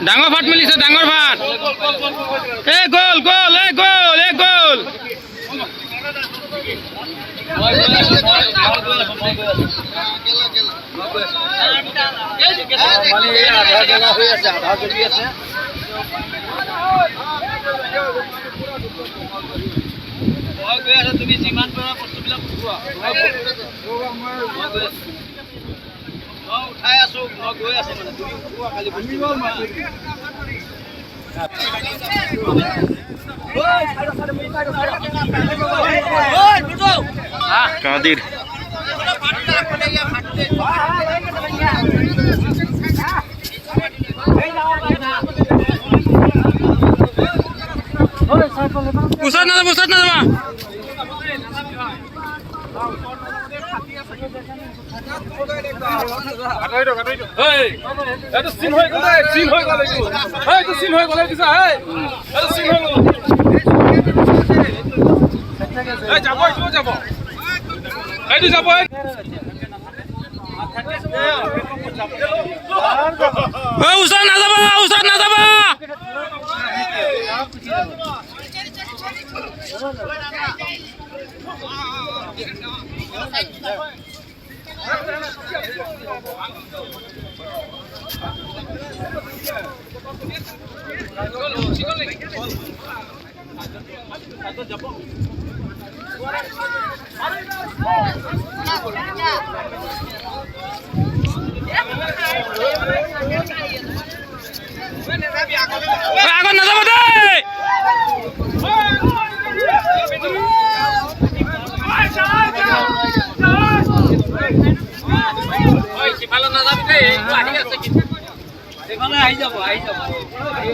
ডাঙৰ ভাত মেলিছে ডাঙৰ ভাত গ'ল গ'ল গ'ল গ'ল তুমি যিমান পাৰা বস্তুবিলাক উঠাই আছো মই গৈ আছো মানে তুমি উঠোৱা খালি কাদির উসাদ না যাবা উসাদ না যাবা আগত নাযাব দেই সিফালে নাযাবি দেই আহি আছে কিন্তু সিফালে আহি যাব